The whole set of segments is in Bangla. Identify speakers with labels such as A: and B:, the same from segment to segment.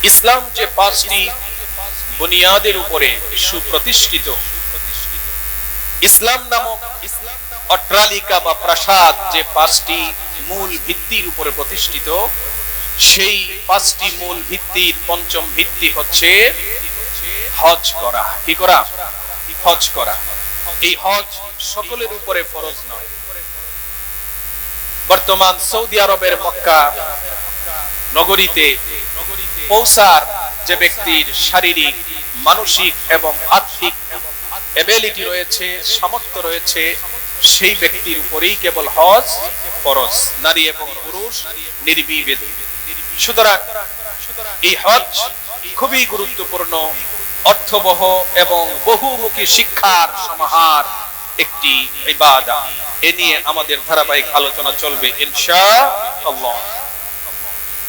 A: ইসলাম যে পাঁচটি বুনিয়াদের উপরে সুপ্রতিষ্ঠিত, ইসলাম নামক অট্টালিকা বা প্রাসাদ যে পাঁচটি মূল ভিত্তির উপরে প্রতিষ্ঠিত, সেই পাঁচটি মূল ভিত্তির পঞ্চম ভিত্তি হচ্ছে হজ করা। কি করা? হজ করা। এই হজ সকলের উপরে ফরজ নয়। বর্তমান সৌদি আরবের মক্কা নগরীতে পৌঁছার যে ব্যক্তির শারীরিক, মানসিক এবং আর্থিক এবিলিটি রয়েছে, সামর্থ্য রয়েছে, সেই ব্যক্তির উপরেই কেবল হজ ফরজ, নারী এবং পুরুষ নির্বিভেদে। সুতরাং এই হজ খুবই গুরুত্বপূর্ণ, অর্থবহ এবং বহুমুখী শিক্ষার সমাহার একটি ইবাদত। এ নিয়ে আমাদের ধারাবাহিক আলোচনা চলবে ইনশাআল্লাহ।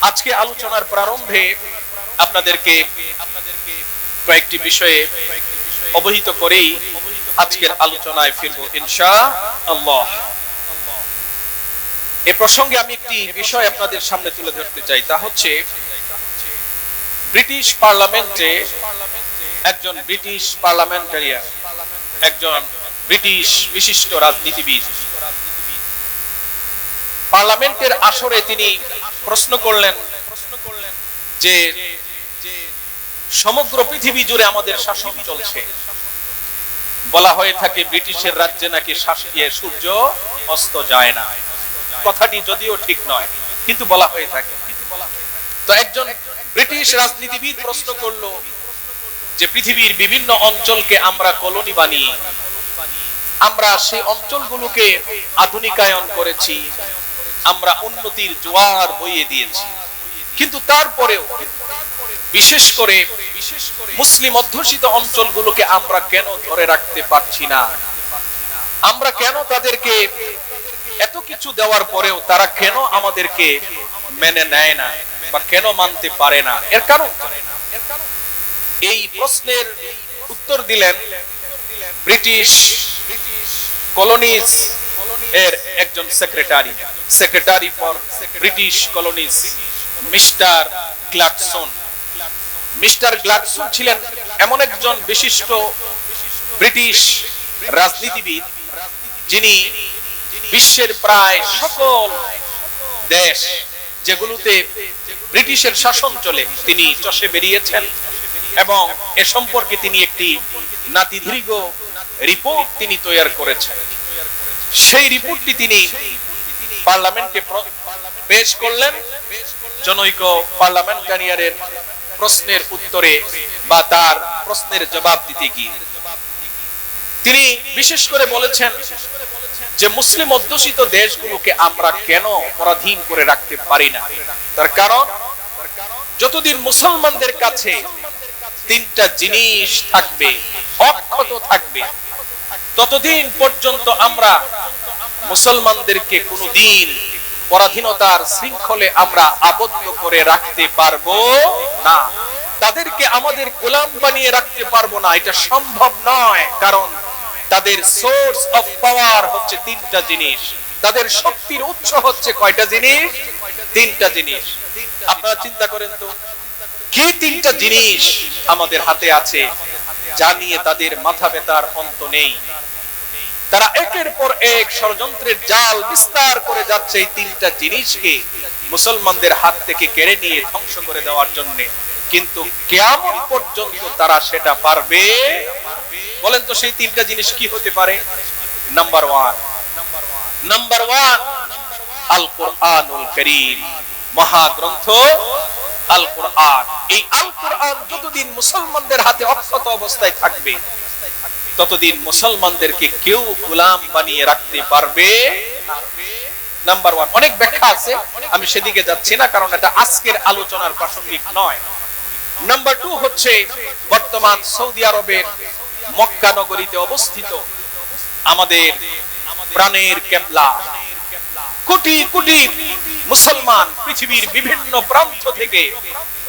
A: আজকে আলোচনার প্রারম্ভে আপনাদেরকে কয়েকটি বিষয়ে অবহিত করেই আজকের আলোচনায় ফিরবো ইনশাআল্লাহ। এ প্রসঙ্গে আমি একটি বিষয় আপনাদের সামনে তুলে ধরতে চাই, তা হচ্ছে ব্রিটিশ পার্লামেন্টে একজন ব্রিটিশ পার্লামেন্টারিয়ান, একজন ব্রিটিশ বিশিষ্ট রাজনীতিবিদ পার্লামেন্টের আসরে তিনি প্রশ্ন করলেন যে সমগ্র পৃথিবী জুড়ে আমাদের শাসন চলছে, বলা হয়ে থাকে ব্রিটিশের রাজ্যে নাকি সূর্য অস্ত যায় না। কথাটি যদিও ঠিক নয়, কিন্তু বলা হয়ে থাকে। তো একজন ব্রিটিশ রাজনীতিবিদ প্রশ্ন করলো যে পৃথিবীর বিভিন্ন অঞ্চলকে আমরা কলোনি বানিয়ে আমরা সেই অঞ্চলগুলোকে আধুনিকায়ন করেছি, আমরা উন্নতির জোয়ার বইয়ে দিয়েছি, কিন্তু তারপরেও বিশেষ করে মুসলিম অধ্যুষিত অঞ্চলগুলোকে আমরা কেন ধরে রাখতে পারছি না? আমরা কেন তাদেরকে এত কিছু দেওয়ার পরেও তারা কেন আমাদেরকে মেনে নেয় না বা কেন মানতে পারে না? এর কারণ এই প্রশ্নের উত্তর দিলেন ব্রিটিশ কলোনিজ এর একজন secretary for British colonies mister Gladstone. Mister Gladstone ছিলেন এমন একজন বিশিষ্ট ব্রিটিশ রাজনীতিবিদ যিনি বিশ্বের প্রায় সকল দেশ যেগুলোতে ব্রিটিশের শাসন চলে তিনি চষে বেরিয়েছেন এবং এ সম্পর্কে তিনি একটি নাতিদীর্ঘ রিপোর্ট তিনি তৈরি করেছেন। সেই রিপোর্টটি তিনি পার্লামেন্টে পেশ করলেন জনৈক পার্লামেন্টারিয়ানের প্রশ্নের উত্তরে বা তার প্রশ্নের জবাব দিতে গিয়ে তিনি বিশেষ করে বলেছেন যে মুসলিম অধ্যুষিত দেশগুলোকে আমরা কেন পরাধীন করে রাখতে পারি না। তার কারণ যতদিন মুসলমানদের কাছে তিনটা জিনিস থাকবে, অক্ষত থাকবে, ততদিন পর্যন্ত আমরা মুসলমানদেরকে কোনদিন পরাধীনতার শৃঙ্খলে আমরা আবদ্ধ করে রাখতে পারবো না, তাদেরকে আমাদের গোলাম বানিয়ে রাখতে পারবো না। এটা সম্ভব নয়, কারণ তাদের সোর্স অফ পাওয়ার হচ্ছে তিনটা জিনিস, তাদের শক্তির উৎস হচ্ছে কয়টা জিনিস? তিনটা জিনিস। আপনারা চিন্তা করেন তো কি তিনটা জিনিস আমাদের হাতে আছে যা নিয়ে তাদের মাথা ব্যথার অন্ত নেই। তারা একের পর এক ষড়যন্ত্রের জাল বিস্তার করে যাচ্ছে এই তিনটা জিনিসকে মুসলমানদের হাত থেকে কেড়ে নিয়ে ধ্বংস করে দেওয়ার জন্য, কিন্তু কিয়ামত পর্যন্ত তারা সেটা পারবে। বলেন তো সেই তিনটা জিনিস কি হতে পারে? নাম্বার ওয়ান আল কোরআনুল কারীম, মহাগ্রন্থ আল কোরআন। এই আল কোরআন যতদিন মুসলমানদের হাতে অক্ষত অবস্থায় থাকবে ততদিন মুসলমানদেরকে কেউ গোলাম বানিয়ে রাখতে পারবে নাম্বার ওয়ান। অনেক ব্যাখ্যা আছে, আমি সেদিকে যাচ্ছি না কারণ এটা আজকের আলোচনার প্রাসঙ্গিক নয়। নাম্বার টু হচ্ছে বর্তমান সৌদি আরবের মক্কা নগরীতে অবস্থিত আমাদের প্রাণের কিবলা। কোটি কোটি মুসলমান পৃথিবীর বিভিন্ন প্রান্ত থেকে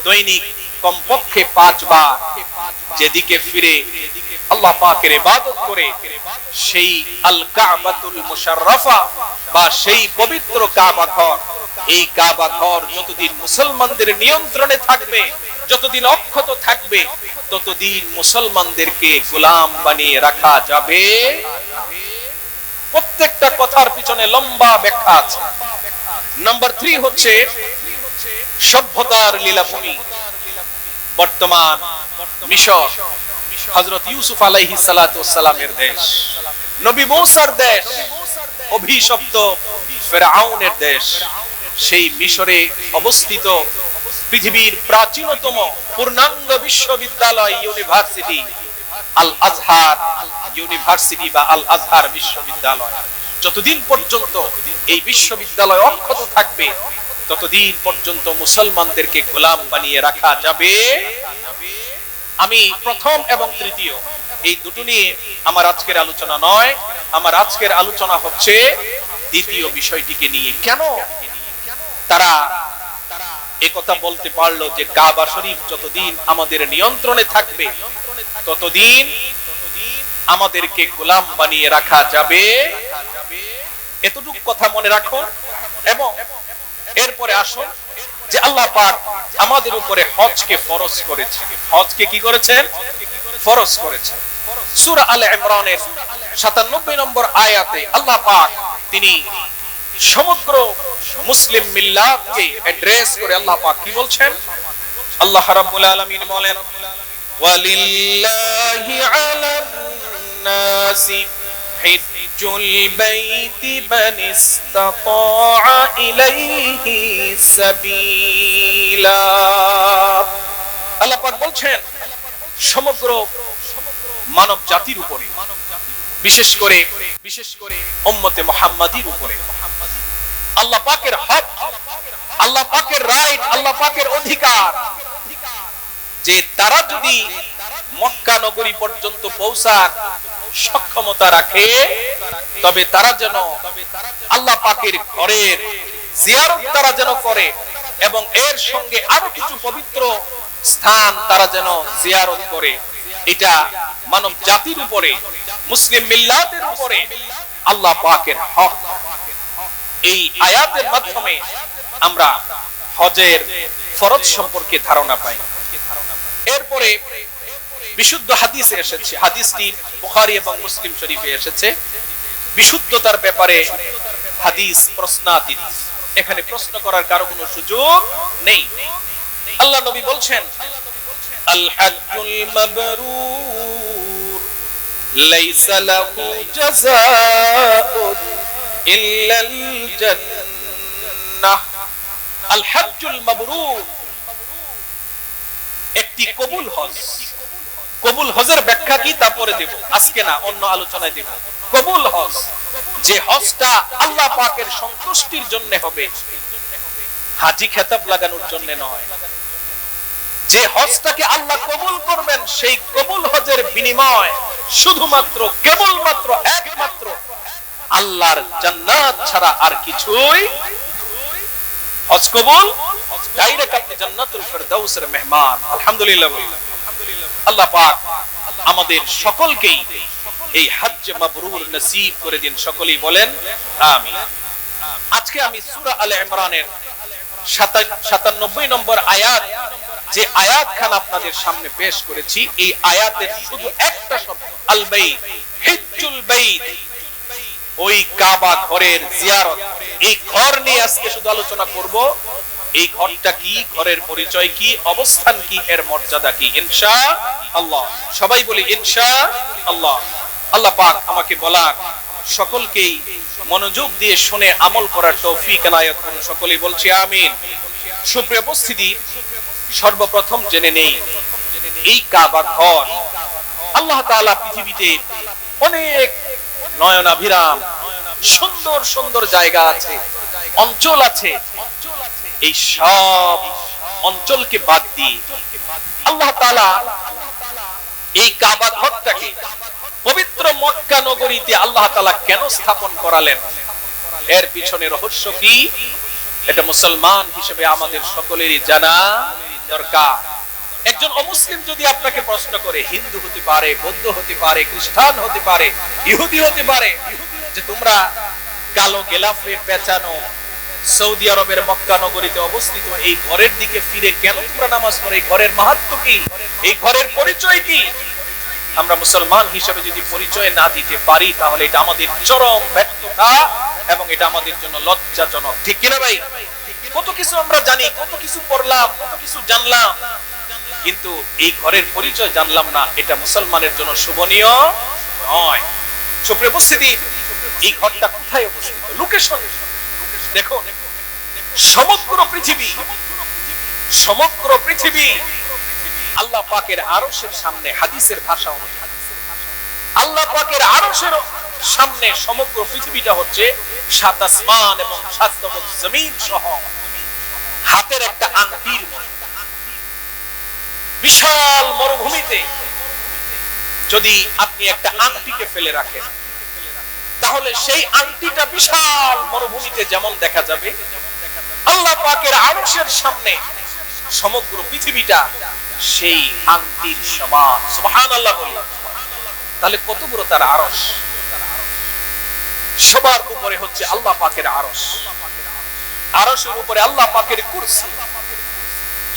A: দৈনিক কমপক্ষে 5 বার যেদিকে ফিরে আল্লাহ পাকের ইবাদত করে সেই আল কাবাতুল মুশাররাফা বা সেই পবিত্র কাবা ঘর, এই কাবা ঘর যতদিন মুসলমানদের নিয়ন্ত্রণে থাকবে যতদিন অক্ষত থাকবে ততদিন মুসলমানদেরকে গোলাম বানিয়ে রাখা যাবে। প্রত্যেকটা কথার পিছনে লম্বা ব্যাখ্যা আছে। নাম্বার 3 হচ্ছে সভ্যতার লীলাভূমি বর্তমান মিশর, হযরত ইউসুফ আলাইহিস সালাতু ওয়াস সালামের দেশ, নবী মুসার দেশ, অভিশপ্ত ফেরাউনের দেশ। সেই মিশরে অবস্থিত পৃথিবীর প্রাচীনতম পূর্ণাঙ্গ বিশ্ববিদ্যালয় ইউনিভার্সিটি আল আজহার ইউনিভার্সিটি বা আল আজহার বিশ্ববিদ্যালয়। যতদিন পর্যন্ত এই বিশ্ববিদ্যালয় অক্ষত থাকবে ততদিন পর্যন্ত মুসলমানদেরকে গোলাম বানিয়ে রাখা যাবে। আমি প্রথম এবং তৃতীয় এই দুটো নিয়ে আমার আজকের আলোচনা নয়, আমার আজকের আলোচনা হচ্ছে দ্বিতীয় বিষয়টিকে নিয়ে। কেন তারা একথা বলতে পারলো যে কাবা শরীফ যতদিন আমাদের নিয়ন্ত্রণে থাকবে ততদিন আমাদেরকে গোলাম বানিয়ে রাখা যাবে। এতটুকু কথা মনে রাখুন। এবং এরপরে আসুন যে আল্লাহ পাক আমাদের উপরে হজকে ফরজ করেছেন। হজকে কি করেছেন? ফরজ করেছেন। সূরা আলে ইমরানের 97 নম্বর আয়াতে আল্লাহ পাক তিনি সমগ্র মুসলিম মিল্লাতকে অ্যাড্রেস করে আল্লাহ পাক কি বলছেন? আল্লাহ রাব্বুল আলামিন বলেন, ওয়ালিল্লাহি আলান নাসি হিজ্জুল বাইতি মান ইসতাতা ইলাইহি সাবিলা। আল্লাহ পাক বলছেন সমগ্র মানব জাতির উপরে, বিশেষ করে উম্মতে মুহাম্মাদির উপরে আল্লাহ পাকের হক, আল্লাহ পাকের রাইট, আল্লাহ পাকের অধিকার যে তারা যদি মক্কা নগরী পর্যন্ত পৌঁছার সক্ষমতা রাখে তবে তারা যেন আল্লাহ পাকের ঘরের জিয়ারত তারা যেন করে এবং এর সঙ্গে আরো কিছু পবিত্র স্থান তারা যেন জিয়ারত করে। এটা মানব জাতির উপরে, মুসলিম মিল্লাতের উপরে আল্লাহ পাকের হক। এই আয়াতের মাধ্যমে আমরা হজের ফরজ সম্পর্কে ধারণা পাই। এরপরে বিশুদ্ধ হাদিসে এসেছে, হাদিসটি বুখারী এবং মুসলিম শরীফে এসেছে। বিশুদ্ধতার ব্যাপারে হাদিস প্রশ্নাতীত, এখানে প্রশ্ন করার কারো কোনো সুযোগ নেই। আল্লাহ নবী বলছেন, আল হজ্জুল মাবরুর লাইসা লাহু জাযাউন ইল্লাল জান্নাহ। আল হজ্জুল মাবরুর একটি কবুল হজ। কবুল হজের ব্যাখ্যা কি তা পরে দেব, আজকে না, অন্য আলোচনায় দেব। কবুল হজ যে হজটা আল্লাহ পাকের সন্তুষ্টির জন্য হবে, হাজি খেতাব লাগানোর জন্য নয়। যে হজটাকে আল্লাহ কবুল করবেন সেই কবুল হজের বিনিময় শুধুমাত্র কেবলমাত্র একমাত্র আল্লাহর জান্নাত ছাড়া আর কিছুই। হজ কবুল, ডাইরেক্ট আপনি জান্নাতুল ফেরদাউসের মেহমান। আলহামদুলিল্লাহ। আল্লাহ পাক আমাদের সকলকেই এই হজ্জ মাবরুর নসিব করে দিন। সকলেই বলেন আমিন। আজকে আমি সূরা আলে ইমরানের 97 নম্বর আয়াত, যে আয়াতখানা আপনাদের সামনে পেশ করেছি, এই আয়াতের শুধু একটা শব্দ আল বাইত, হিজ্জুল বাইত, ওই কাবা ঘরের জিয়ারত, এই ঘর নিয়ে আজকে শুধু আলোচনা করব। এই ঘরটা কি, ঘরের পরিচয় কি, অবস্থান কি, এর মর্যাদা কি, ইনশাআল্লাহ। সবাই বলি ইনশাআল্লাহ। আল্লাহ পাক আমাকে বলার, সকলকেই মনোযোগ দিয়ে শুনে আমল করার তৌফিক এনায়েত করুন। সকলেই বলছি আমিন। সুপ্রিয় উপস্থিতি, সর্বপ্রথম জেনে নেই এই কাবা ঘর, আল্লাহ তাআলা পৃথিবীতে অনেক নয়নাভিরাম সুন্দর সুন্দর জায়গা আছে, অঞ্চল আছে। এই সব অঞ্চলকে বাদ দিয়ে আল্লাহ তাআলা এই কাবা ঘরটাকে পবিত্র মক্কা নগরীতে আল্লাহ তাআলা কেন স্থাপন করালেন, এর পিছনে রহস্য কি, এটা মুসলমান হিসেবে আমাদের সকলেরই জানা দরকার। একজন অমুসলিম যদি আপনাকে প্রশ্ন করে, হিন্দু হতে পারে, বৌদ্ধ হতে পারে, খ্রিস্টান হতে পারে, ইহুদি হতে পারে, যে তোমরা কালো গেলাফে পেঁচানো সৌদি আরবের মক্কা নগরীতে অবস্থিত এই ঘরের দিকে ফিরে কেন তোমরা নামাজ পড়ো? এই ঘরের মাহাত্ম্য কি? এই ঘরের পরিচয় কি? আমরা মুসলমান হিসেবে যদি পরিচয় না দিতে পারি তাহলে এটা আমাদের চরম ব্যর্থতা এবং এটা আমাদের জন্য লজ্জাজনক। ঠিক কিনা ভাই? কত কিছু আমরা জানি, কত কিছু পড়লাম, কত কিছু জানলাম, কিন্তু এই ঘরের পরিচয় জানলাম না। এটা মুসলমানের জন্য শোভনীয় নয়। সুপ্রিয় উপস্থিতি, এই ঘরটা কোথায় অবস্থিত? লোকেশন দেখো। সমগ্র পৃথিবী আল্লাহ পাকের আরশের সামনে, হাদিসের ভাষা অনুযায়ী আল্লাহ পাকের আরশের সামনে সমগ্র পৃথিবীটা হচ্ছে 7 আসমান এবং 7 তবক জমিন সহ হাতের একটা আংটির মতো। বিশাল মরুভূমিতে যদি আপনি একটা আংটিকে ফেলে রাখেন তাহলে সেই আংটিটা বিশাল মরুভূমিতে যেমন দেখা যাবে, আল্লাহ পাকের আরশের সামনে সমগ্র পৃথিবীটা সেই আংটির সমান। সুবহানাল্লাহ বললাম। তাহলে কত বড় তার আরশ! সবার উপরে হচ্ছে আল্লাহ পাকের আরশ, আরশের উপরে আল্লাহ পাকের কুরসি।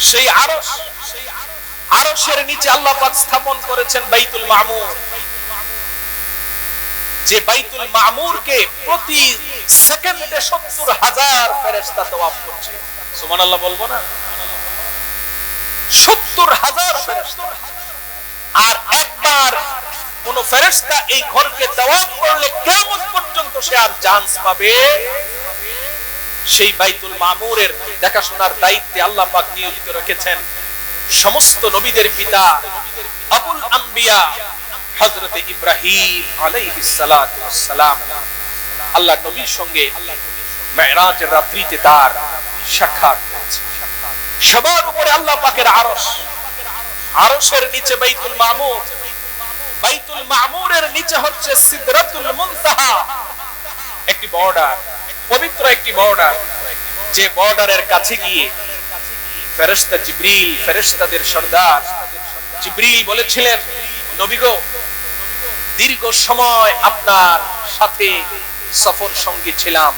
A: সেই আরশের নিচে আল্লাহ পাক স্থাপন করেছেন বাইতুল মামুর, যে বাইতুল মামুরকে প্রতি সেকেন্ডে 70,000 ফেরেশতা তওয়াফ করছে। সুবহানাল্লাহ বলবো না? 70,000 ফেরেশতা। আর একবার কোন ফেরেশতা এই ঘরকে তওয়াফ করলে কিয়ামত পর্যন্ত সে আর চান্স পাবে। সেই বাইতুল মামুরের দেখাশোনার দায়িত্বে আল্লাহ পাক নিয়োজিত রেখেছেন সমস্ত নবীদের পিতা আবুল আম্বিয়া হযরত ইব্রাহিম আলাইহিস সালাতু ওয়াস সালাম। আল্লাহ নবীর সঙ্গে মেরাজের রাত্রিতে তার সাক্ষাৎ হয়েছে। সবার উপরে আল্লাহ পাকের আরশ, আরশের নিচে বাইতুল মামুর, বাইতুল মামুরের নিচে হচ্ছে সিদরাতুল মুনতাহা, একটি বর্ডার, পবিত্র একটি বর্ডার। যে বর্ডারের কাছে গিয়ে ফেরেশতা জিবরিল, ফেরেশতাদের সর্দার জিবরিল বলেছিলেন, নবী গো, দীর্ঘ সময় আপনার সাথে সফর সঙ্গী ছিলাম,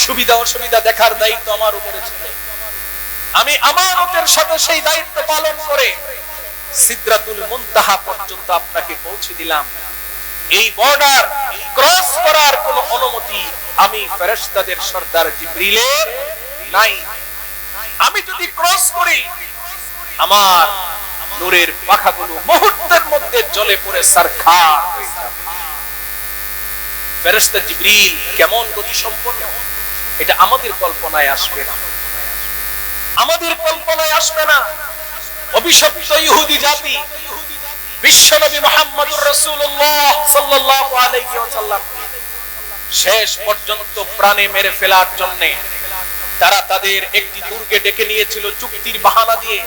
A: সুবিধা অসুবিধা দেখার দায়িত্ব আমার উপরে ছিল। আমি আমানতের সাথে সেই দায়িত্ব পালন করে সিদরাতুল মুনতাহা পর্যন্ত আপনাকে পৌঁছে দিলাম। এই বর্ডার ক্রস করার কোন অনুমতি আমি ফেরেশতাদের সর্দার জিবরিলের নাই। আমি যদি ক্রস করি আমার নূরের পাখাগুলো মুহূর্তের মধ্যে জ্বলে পড়ে সারখার হয়ে যাবে। ফেরেশতা জিবরিল কেমন গতি সম্পন্ন, এটা আমাদের কল্পনায় আসবে না, আমাদের কল্পনায় আসবে না। অভিশপ্ত ইহুদি জাতি বিশ্বনবী মুহাম্মদুর রাসূলুল্লাহ সাল্লাল্লাহু আলাইহি ওয়াসাল্লাম শেষ পর্যন্ত প্রাণে মেরে ফেলার জন্য তারা তাদের একটি দুর্গে ডেকে নিয়েছিল চুক্তির বাহানা দিয়ে।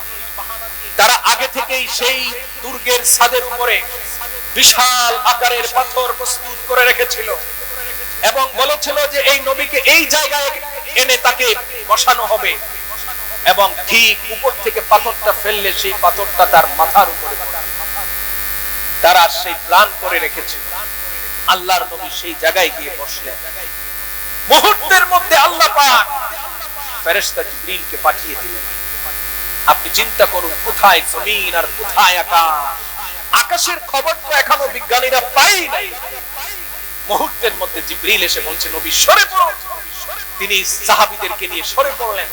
A: তারা আগে থেকেই সেই দুর্গের ছাদের উপরে বিশাল আকারের পাথর প্রস্তুত করে রেখেছিল এবং বলেছিল যে এই নবীকে এই জায়গায় এনে তাকে বসানো হবে এবং ঠিক উপর থেকে পাথরটা ফেললে সেই পাথরটা তার মাথার উপরে পড়বে। তারা সেই প্ল্যান করে রেখেছিল। আল্লাহর নবী সেই জায়গায় গিয়ে বসলেন। মুহূর্তের মধ্যে আল্লাহ পাক ফেরেশতা জিবরিলকে পাঠিয়ে দিলেন। আপনি চিন্তা করুন, কোথায় জমিন আর কোথায় আকাশ? আকাশের খবর তো এখনো বিজ্ঞানীরা পাই নাই। মুহূর্তের মধ্যে জিবরিল এসে বলছে, নবী সরে পড়ুন। তিনি সাহাবীদেরকে নিয়ে সরে পড়লেন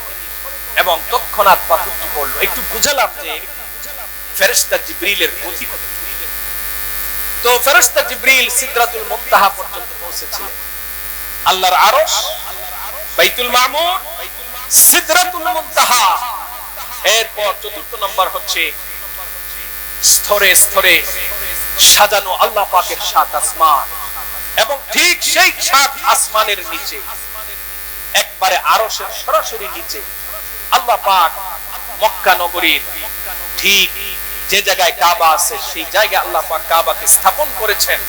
A: এবং তৎক্ষণাৎ পাথরটি পড়ল। একটু বুঝালাম যে ফেরেশতা জিবরিলের গতি কত। তো ফেরেশতা জিবরিল সিদরাতুল মুনতাহা পর্যন্ত পৌঁছেছিলেন। আল্লাহর আরশ, বাইতুল মামুর, সিদরাতুল মুনতাহা। এরপর চতুর্থ নম্বর হচ্ছে স্তরে স্তরে সাজানো আল্লাহ পাকের 7 আসমান এবং ঠিক সেই 7 আসমানের নিচে একবারে আরশের সরাসরি নিচে আল্লাহ পাক মক্কা নগরীর ঠিক যে জায়গায় কাবা আছে সেই জায়গায় আল্লাহ পাক কাবাকে স্থাপন করেছেন।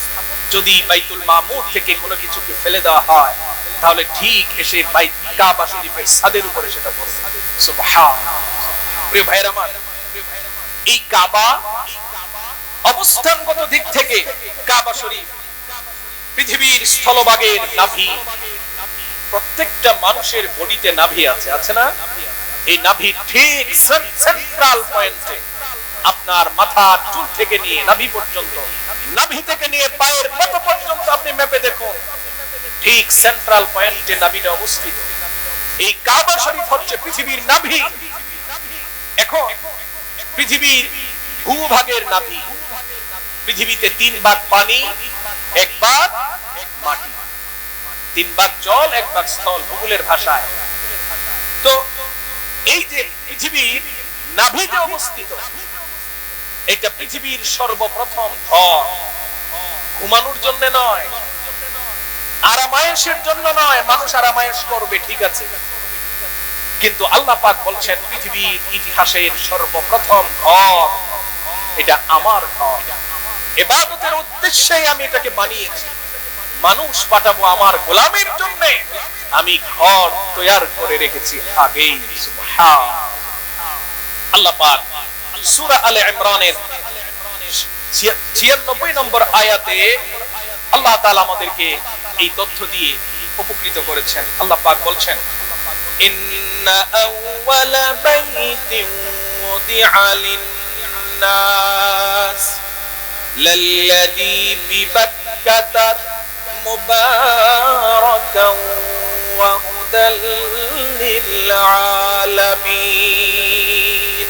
A: যদি বাইতুল মামুর থেকে কোনো কিছুকে ফেলে দেওয়া হয় তাহলে ঠিক এসে কাবা শরীফের ছাদের উপরে সেটা পড়বে। সুবহানাল্লাহ। প্রিয় ভাইরা আমার, এই কাবা অবস্থানগত দিক থেকে কাবা শরীফ পৃথিবীর স্থলভাগের নাভি, প্রত্যেকটা মানুষের বডিতে নাভি আছে, আছে না? এই নাভি ঠিক সেন্ট্রাল পয়েন্টে, আপনার মাথার চুল থেকে নিয়ে নাভি পর্যন্ত, নাভি থেকে নিয়ে পায়ের পা পর্যন্ত আপনি মেপে দেখুন, ঠিক সেন্ট্রাল পয়েন্টে নাভিটা অবস্থিত। এই কাবা শরীফ হচ্ছে পৃথিবীর নাভি। এখন পৃথিবীর ভূভাগের নাভি, পৃথিবীতে 3 ভাগ পানি, 1 ভাগ মাটি, 3 ভাগ জল, 1 ভাগ স্থল, ভূগোলের ভাষায়। তো এই যে পৃথিবীর নাভিতে অবস্থিত, এটা পৃথিবীর সর্বপ্রথম ঘর। ঘুমানোর জন্য নয়, আরামায়েশের জন্য নয়, মানুষ আরামায়েশ করবে ঠিক আছে, কিন্তু আল্লাহ পাক বলছেন পৃথিবীর ইতিহাসের সর্বপ্রথম ঘর এটা আমার ঘর। ইবাদতের উদ্দেশ্যে আমি এটাকে বানিয়েছি, মানুষ পাঠাবো আমার গোলামের জন্য, আমি ঘর তৈরি করে রেখেছি আগেই। সুবহানাল্লাহ। আল্লাহ পাক সূরা আলে ইমরানের 96 নম্বর আয়াতে আল্লাহ তাআলা আমাদেরকে এই তথ্য দিয়ে উপকৃত করেছেন। আল্লাহ পাক বলছেন, ইন্না আউওয়ালা বাইতিন উদিআ লিন-নাস লাল্লাযী বিবাক্কাতা মুবারাকান ওয়া হুদাল লিল-আলামিন।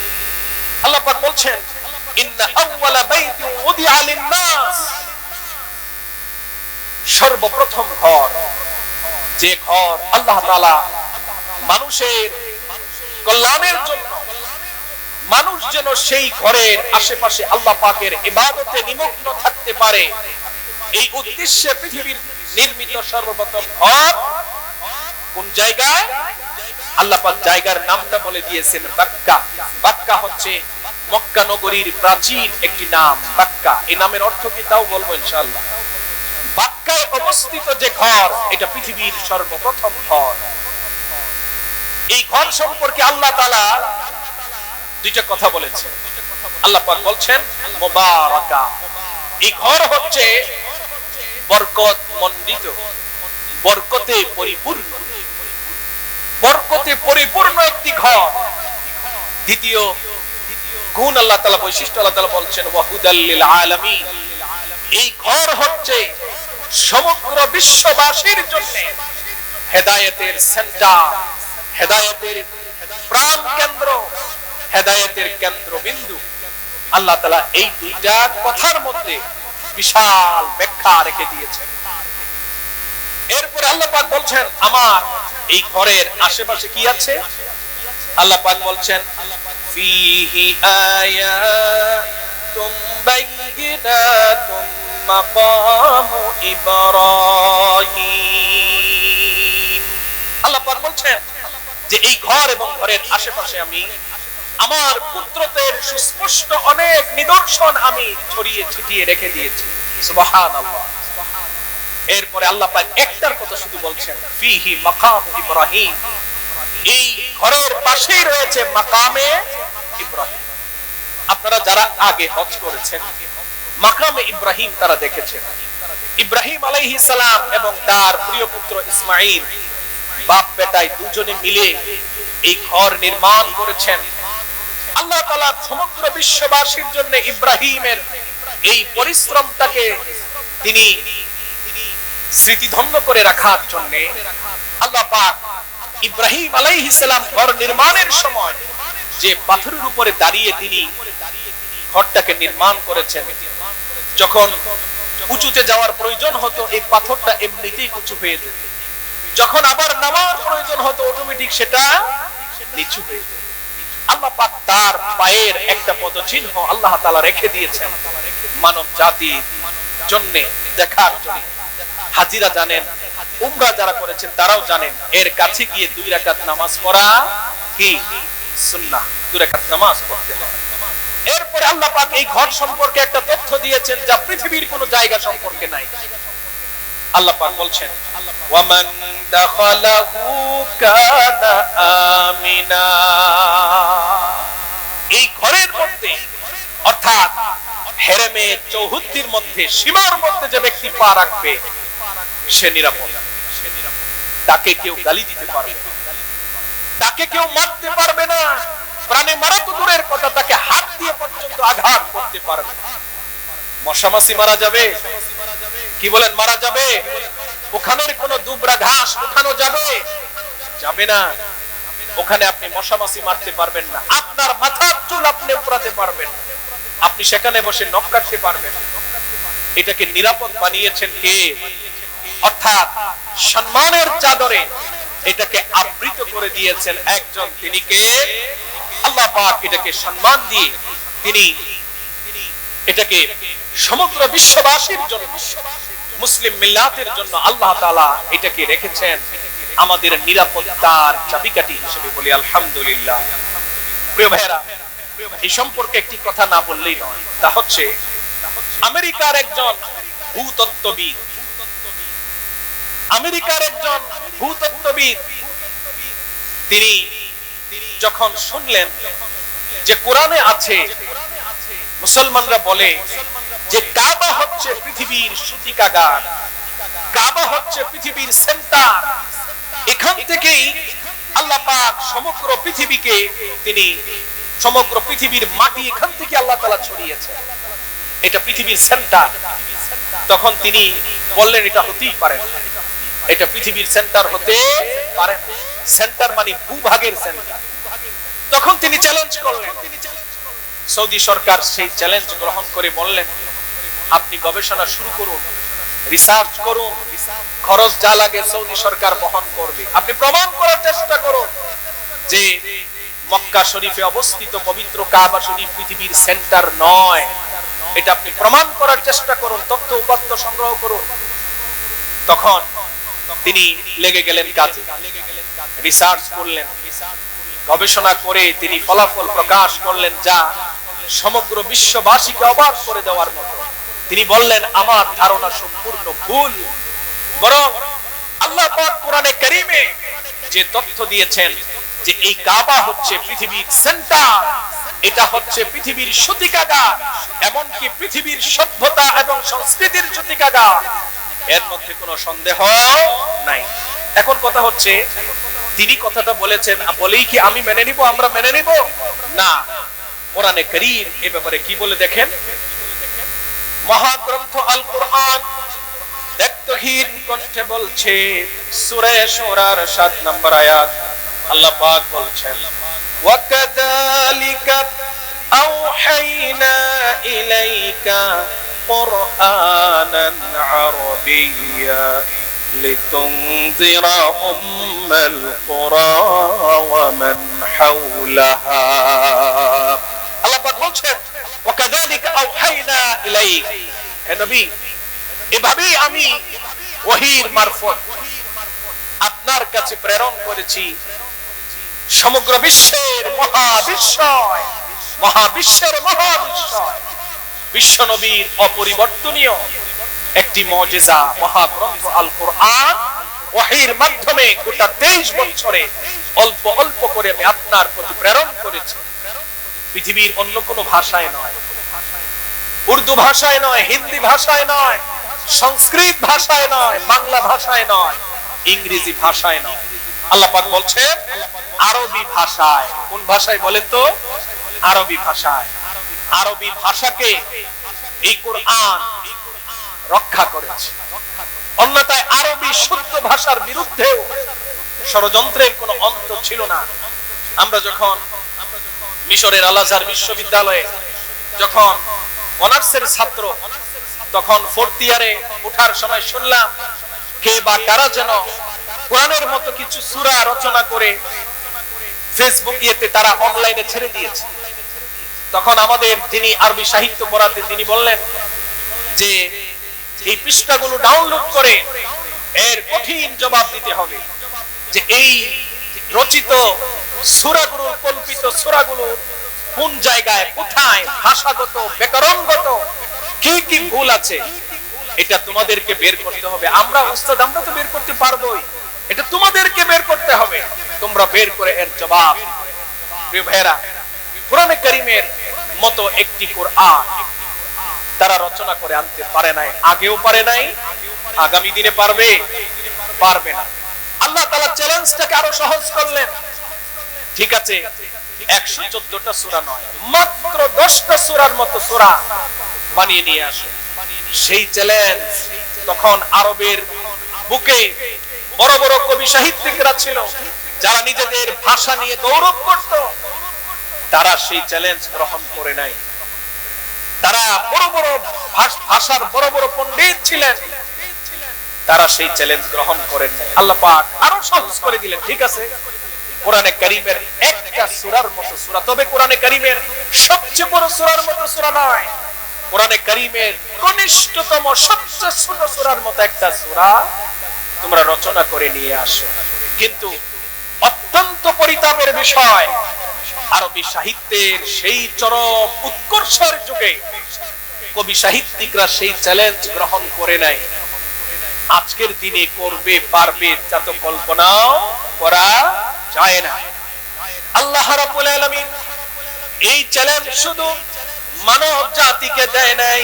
A: আল্লাহ পাক বলছেন, ইন্না আউওয়ালা বাইতিন উদিআ লিন-নাস, সর্বপ্রথম ঘর, যে ঘর আল্লাহ তাআলা মানুষের কল্যাণের জন্য, মানুষ যেন সেই ঘরের আশেপাশে আল্লাহ পাকের ইবাদতে নিমগ্ন থাকতে পারে, এই উদ্দেশ্যে পৃথিবীর নির্মিত সর্বপ্রথম ঘর কোন জায়গায়? আল্লাহ পাক জায়গার নামটা বলে দিয়েছেন বাক্কা। বাক্কা হচ্ছে মক্কা নগরীর প্রাচীন একটি নাম। বাক্কা, এই নামের অর্থ কি তাও বলবো ইনশাআল্লাহ। বাক্কায় অবস্থিত যে ঘর, এটা পৃথিবীর সর্বপ্রথম ঘর। এই ঘর সম্পর্কে আল্লাহ তাআলা দুইটা কথা বলেছেন। আল্লাহ পাক বলছেন মুবারাকা, এই ঘর হচ্ছে বরকত মণ্ডিত, বরকতে পরিপূর্ণ, বরকতে পরিপূর্ণ একটি ঘর। দ্বিতীয় গুণ আল্লাহ তাআলা, বৈশিষ্ট্য আল্লাহ তাআলা বলছেন ওয়া হুদাল লিল আলামিন, এই ঘর হচ্ছে সমগ্র বিশ্ববাসীর জন্য হেদায়েতের সেন্টার, হেদায়েতের প্রাণ কেন্দ্র, হেদায়েতের কেন্দ্রবিন্দু। আল্লাহ তাআলা এই দুইটা কথার মধ্যে বিশাল ব্যাখ্যা রেখে দিয়েছেন। এরপর আল্লাহ পাক বলছেন আমার এই ঘরের আশেপাশে কি আছে? আল্লাহ পাক বলছেন ফিহি আয়াতুম বাইয়িনাতুম মাকামু ইব্রাহিম। আল্লাহ পাক বলছেন যে এই ঘর এবং ঘরের আশেপাশে আমি আমার কুদরতের সুস্পষ্ট অনেক নিদর্শন আমি ছড়িয়ে ছিটিয়ে রেখে দিয়েছি। সুবহানাল্লাহ। এরপরে আল্লাহ পাক একটার কথা শুধু বলছেন ফিহি মাকাম ইব্রাহিম, এই ঘরের পাশেই রয়েছে মাকামে ইব্রাহিম। আপনারা যারা আগে হজ করেছেন মাকামে ইব্রাহিম তারা দেখেছেন। ইব্রাহিম আলাইহিস সালাম এবং তার প্রিয় পুত্র ইসমাঈল বাপ বেটাই দুজনে মিলে এই ঘর নির্মাণ করেছেন। আল্লাহ তাআলা সমগ্র বিশ্ববাসীর জন্য ইব্রাহিমের এই পরিশ্রমটাকে তিনি স্মৃতিধন্য করে রাখার জন্য আল্লাহ পাক ইব্রাহিম আলাইহিস সালাম ঘর নির্মাণের সময় যে পাথরের উপরে দাঁড়িয়ে তিনি ঘরটাকে নির্মাণ করেছেন, যখন উঁচুতে যাওয়ার প্রয়োজন হতো এই পাথরটা এমনিতেই উঁচু হয়ে যেত, যখন আবার নামার প্রয়োজন হতো অটোমেটিক সেটা নিচু হয়ে যেত। আল্লাহ পাক তার পায়ের একটা পদচিহ্ন আল্লাহ তাআলা রেখে দিয়েছেন মানব জাতির জন্য দেখার জন্য। হাজিরা জানেন, উমরা যারা করেছেন তারাও জানেন, এর কাছে গিয়ে 2 রাকাত নামাজ পড়া কি সুন্নাহ, 2 রাকাত নামাজ পড়তে হয়। এরপরে আল্লাহ পাক এই ঘর সম্পর্কে একটা তথ্য দিয়েছেন যা পৃথিবীর কোনো জায়গা সম্পর্কে নাই। আল্লাহ পাক বলছেন ওয়ামান দাখালাহু কানা আমিনা, এই ঘরের মধ্যে অর্থাৎ হেরেমে চৌহদ্দির মধ্যে, সীমার মধ্যে যে ব্যক্তি পা রাখবে সে নিরাপদ। তাকে কেউ গালি দিতে পারবে না, তাকে কেউ মারতে পারবে না, প্রাণে মারা তো দূরের কথা, তাকে হাত দিয়ে পর্যন্ত আঘাত করতে পারবে না। মশামাছি মারা যাবে? কি বলেন, মারা যাবে? ওখানের কোন দুবরা ঘাস উঠানো যাবে? যাবে না। ওখানে আপনি মশামাছি মারতে পারবেন না, আপনার মাথার চুল আপনি উপড়াতে পারবেন, আপনি সেখানে বসে নখ কাটতে পারবেন। এটাকে নিরাপদ বানিয়েছেন কে? অর্থাৎ সম্মানের চাদরে এটাকে আবৃত করে দিয়েছেন একজন, তিনি কে? আল্লাহ পাক। এটাকে সম্মান দিয়ে তিনি এটাকে সমগ্র বিশ্ববাসীর জন্য, মুসলিম মিল্লাতের জন্য আল্লাহ তাআলা এটাকে রেখেছেন আমাদের নিরাপত্তার চাবিকাঠি হিসেবে। বলি আলহামদুলিল্লাহ। প্রিয় ভাইরা, এই সম্পর্কে একটি কথা না বললেই নয়, তা হচ্ছে আমেরিকার একজন ভূতত্ত্ববিদ, তিনি যখন শুনলেন যে কোরআনে আছে, মুসলমানরা বলে যে কাবা হচ্ছে পৃথিবীর সূতিকাগার, কাবা হচ্ছে পৃথিবীর সেন্টার, এখান থেকেই আল্লাহ পাক সমগ্র পৃথিবীকে, তিনি সমগ্র পৃথিবীর মাটি এখান থেকে আল্লাহ তাআলা ছড়িয়েছে, এটা পৃথিবীর সেন্টার। তখন তিনি বললেন এটা হতেই পারে না, এটা পৃথিবীর সেন্টার হতে পারে না, সেন্টার মানে ভূভাগের সেন্টার। তখন তিনি চ্যালেঞ্জ করলেন। সৌদি সরকার সেই চ্যালেঞ্জ গ্রহণ করে বললেন আপনি গবেষণা শুরু করুন, রিসার্চ করুন, খরচ যা লাগে সৌদি সরকার বহন করবে। আপনি প্রমাণ করার চেষ্টা করুন যে মক্কা শরীফে অবস্থিত পবিত্র কাবা শরীফ পৃথিবীর সেন্টার নয়, এটা আপনি প্রমাণ করার চেষ্টা করুন, তথ্য উপাত্ত সংগ্রহ করুন। তখন তিনি লেগে গেলেন কাজে, রিসার্চ করলেন, গবেষণা করে তিনি ফলাফল প্রকাশ করলেন যা সমগ্র বিশ্ববাসীকে অবাক করে দেওয়ার মতো। তিনি বললেন আমার ধারণা সম্পূর্ণ ভুল, বরং আল্লাহ পাক কোরআনে কারীমে যে তথ্য দিয়েছেন যে এই কাবা হচ্ছে পৃথিবীর সেন্টার, এটা হচ্ছে পৃথিবীর সূতিকাগার, এমনকি পৃথিবীর সভ্যতা এবং সংস্কৃতির সূতিকাগার, এর মধ্যে কোনো সন্দেহ নাই। এখন কথা হচ্ছে তিনি কথাটা বলেছেন বলেই কি আমি মেনে নিব, আমরা মেনে নিব না। কোরআনে কারীম এই ব্যাপারে কি বলে দেখেন, মহাগ্রন্থ আল কোরআন তৌহিদ কণ্ঠে বলছে, সূরা শুরার 7 নম্বর আয়াত, আল্লাহ পাক বলছেন ওয়াকাযালিকা আওহাইনা ইলাইকা কুরআনান আরাবিয়্যা লিতুনযিরা উম্মাল কুরা ওয়া মান হাওলাহা। আল্লাহ পাক বলছেন ওয়াকাযালিকা আওহাইনা ইলাইক, হে নবী এভাবেই আমি ওহীর মারফত আপনার কাছে প্রেরণ করেছি সমগ্র বিশ্বের মহাবিশ্বয়, মহাবিশ্বের মহাবিশ্বয় বিশ্ব নবীর অপরিবর্তনীয় একটি মুজিজা মহাগ্রন্থ আল কোরআন ওহীর মাধ্যমে গোটা 23 বছরে অল্প অল্প করে আমি আপনার প্রতি প্রেরণ করেছি। পৃথিবীর অন্য কোনো ভাষায় নয়, উর্দু ভাষায় নয়, হিন্দি ভাষায় নয়, সংস্কৃত ভাষায় নয়, বাংলা ভাষায় নয়, ইংরেজি ভাষায় নয়, আল্লাহ পাক বলছেন আরবি ভাষায়। কোন ভাষায় বলেন তো? আরবি ভাষায়। আরবি ভাষাকে এই কোরআন রক্ষা করেছে, অন্যথায় আরবি শুদ্ধ ভাষার বিরুদ্ধেও ষড়যন্ত্রের কোনো অন্ত ছিল না। আমরা যখন মিশরের আল আজহার বিশ্ববিদ্যালয়ে যখন অনার্সের ছাত্র, তখন 4th ইয়ারে ওঠার সময় শুনলাম কে বা কারা যেন কোরআনের মতো কিছু সূরা রচনা করে ফেসবুক ইয়েতে তারা অনলাইনে ছেড়ে দিয়েছে। তখন আমাদের যিনি আরবি সাহিত্য পড়াতেন তিনি বললেন যে এই পৃষ্ঠাগুলো ডাউনলোড করে এর কঠিন জবাব দিতে হবে যে এই রচিত সূরাগুলো, কল্পিত সূরাগুলো কোন জায়গায়, কোথায়, ভাষাগত, ব্যাকরণগত কি কি ভুল আছে, এটা তোমাদেরকে বের করতে হবে। আমরা উস্তাদ, আমরা তো বের করতে পারবোই, এটা তোমাদেরকে বের করতে হবে, তোমরা বের করে এর জবাব। প্রিয় ভাইরা, কোরআনে কারীমের মতো একটি কোরআন তারা রচনা করে আনতে পারে নাই, আগেও পারে নাই, আগামী দিনে পারবে না। আল্লাহ তাআলা চ্যালেঞ্জটাকে আরো সহজ করলেন। ঠিক আছে, 114টা সূরা নয়, মাত্র 10টা সূরার মতো সূরা বানিয়ে নিয়ে আসো। সেই চ্যালেঞ্জ তখন আরবের বুকে বড় বড় কবি সাহিত্যিকরা ছিল, যারা নিজেদের ভাষা নিয়ে গৌরব করত, তারা সেই চ্যালেঞ্জ গ্রহণ করে নাই। তারা বড় বড় ভাষার বড় বড় পণ্ডিত ছিলেন, তারা সেই চ্যালেঞ্জ গ্রহণ করেন নাই। আল্লাহ পাক আরো সহজ করে দিলেন। ঠিক আছে, কোরআনে কারীমের একটা সূরার মতো সূরা, তবে কোরআনে কারীমের সবচেয়ে বড় সূরার মতো সূরা নয়, কোরআনে কারীমের কনিষ্ঠতম সবচেয়ে ছোট সূরার মতো একটা সূরা তোমরা রচনা করে নিয়ে আসো। কিন্তু অত্যন্ত পরিতাপের বিষয়, আরবি সাহিত্যের সেই চরম উৎকর্ষের যুগে কবি সাহিত্যিকরা সেই চ্যালেঞ্জ গ্রহণ করে নাই। আজকের দিনে করবে পারবে তা তো কল্পনাও করা যায় না। আল্লাহ রাব্বুল আলামিন এই চ্যালেঞ্জ শুধু মানব জাতিকে দেয় নাই,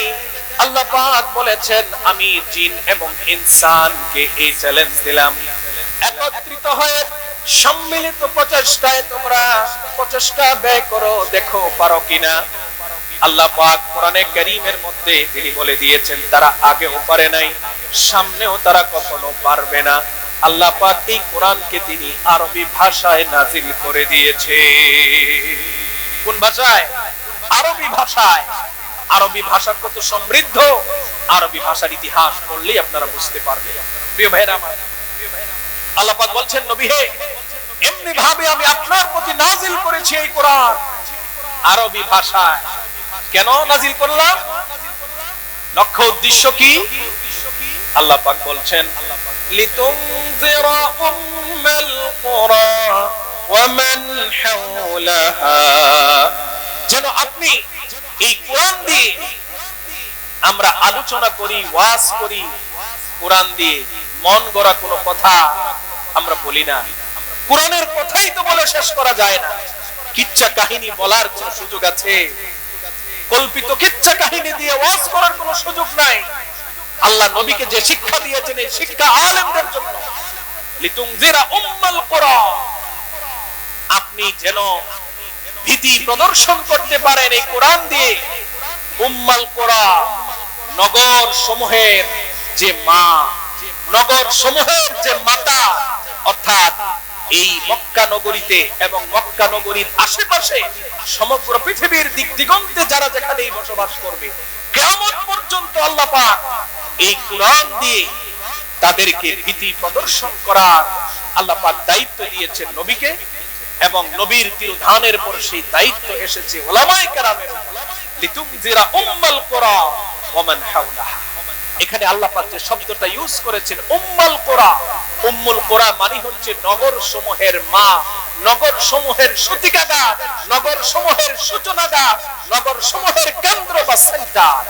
A: আল্লাহ পাক বলেছেন আমি জিন এবং ইনসানকে এই চ্যালেঞ্জ দিলাম, একত্রিত হয়ে সম্মিলিত প্রচেষ্টায় তোমরা প্রচেষ্টা ব্যয় করো, দেখো পারো কিনা। আল্লাহ পাক কোরআনে কারীমের মধ্যে তিনি বলে দিয়েছেন তারা আগেও পারে নাই, সামনেও তারা কখনো পারবে না। আল্লাহ পাক এই কোরআনকে তিনি আরবি ভাষায় নাজিল করে দিয়েছে। কোন ভাষায়? আরবি ভাষায়। আরবি ভাষা কত সমৃদ্ধ, আরবি ভাষার ইতিহাস পড়লেই আপনারা বুঝতে পারবেন। প্রিয় ভাইরা আমার, আল্লাহ পাক বলছেন নবী হে, এমনি ভাবে আমি আপনার প্রতি নাজিল করেছি এই কোরআন আরবি ভাষায়। কেন নাজিল করলাম? লক্ষ্য উদ্দেশ্য কি? আল্লাহ পাক বলছেন লিতুনজিরা উম্মাল কুরা ওয়া মান হাওলাহা, যেন আপনি এই কোরআন দিয়ে আমরা আলোচনা করি, ওয়াজ করি, কোরআন দিয়ে মন গড়া কোনো কথা আমরা বলি না। কোরআনের কথাই তো বলে শেষ করা যায় না। কিচ্ছা কাহিনী বলার কোনো সুযোগ আছে? কল্পিত কিচ্ছা কাহিনী দিয়ে ওয়াজ করার কোনো সুযোগ নাই। আল্লাহ নবীকে যে শিক্ষা দিয়েছেন এই শিক্ষা আলেমদের জন্য। লিতুনজিরা উম্মাল কুরা, আপনি যেন ভীতি প্রদর্শন করতে পারেন এই কোরআন দিয়ে। উম্মাল কুরা, নগর সমূহের যে মা, নগর সমূহের যে মাতা, অর্থাৎ এই মক্কা নগরীতে এবং মক্কা নগরীর আশেপাশে সমগ্র পৃথিবীর দিক দিগন্তে যারা যেখানেই বসবাস করবে, কিয়ামত পর্যন্ত আল্লাহ পাক এই কোরআন দিয়ে তাদেরকে ভীতি প্রদর্শন করার আল্লাহ পাক দায়িত্ব দিয়েছেন নবীকে, এবং নবীর তিরোধানের পর সেই দায়িত্ব এসেছে উলামায়ে কেরামের। লিতুনজিরা উম্মাল কুরা ওয়া মান হাওলাহা, এখানে আল্লাহ পাক যে শব্দটা ইউজ করেছেন উম্মুল কুরা, উম্মুল কুরা মানে হচ্ছে নগর সমূহের মা, নগর সমূহের সূতিকাগার, নগর সমূহের সূচনাগার, নগর সমূহের কেন্দ্র বা সেন্টার।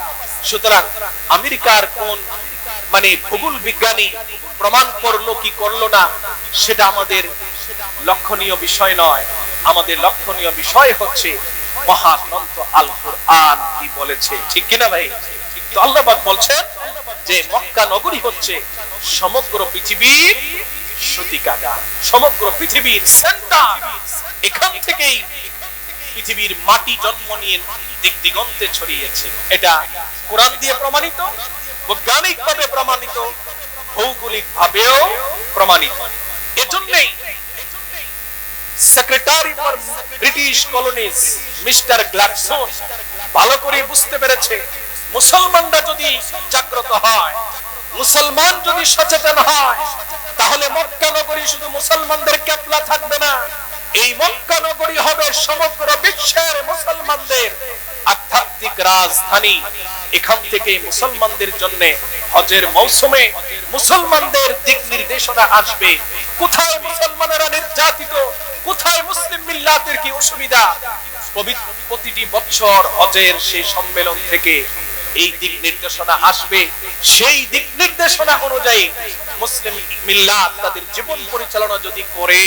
A: সুতরাং আমেরিকার কোন ভূগোল বিজ্ঞানী প্রমাণ করলো কি করলো না সেটা আমাদের লক্ষণীয় বিষয় নয়। আমাদের লক্ষণীয় বিষয় হচ্ছে মহাগ্রন্থ আল কুরআন কি বলেছে, ঠিক কিনা ভাই? তো আল্লাহ পাক বলছেন যে মক্কা নগরী হচ্ছে সমগ্র পৃথিবীর সূতিকাগার, সমগ্র পৃথিবীর সেন্টার। এখান থেকেই পৃথিবীর মাটি জন্ম নিয়ে দিক দিগন্তে ছড়িয়েছে। এটা কোরআন দিয়ে প্রমাণিত, বৈজ্ঞানিক ভাবে প্রমাণিত, ভৌগোলিক ভাবেও প্রমাণিত। এজন্যই secretary for British colonies mister Gladstone ভালো করে বুঝতে পেরেছে মুসলমানরা যদি জাগ্রত হয়, মুসলমান যদি সচেতন হয়, তাহলে মক্কা নগরী শুধু মুসলমানদের কেবলা থাকবে না, এই মক্কা নগরী হবে সমগ্র বিশ্বের মুসলমানদের আধ্যাত্মিক রাজধানী। এখান থেকে মুসলমানদের জন্য হজের মৌসুমে মুসলমানদের দিক নির্দেশনা আসবে, কোথায় মুসলমানেরা নির্যাতিত, কোথায় মুসলিম মিল্লাতের কি অসুবিধা। প্রতিটি বছর হজের সেই সম্মেলন থেকে এই দিক নির্দেশনা আসবে। সেই দিক নির্দেশনা অনুযায়ী মুসলিম মিল্লাত তাদের জীবন পরিচালনা যদি করে,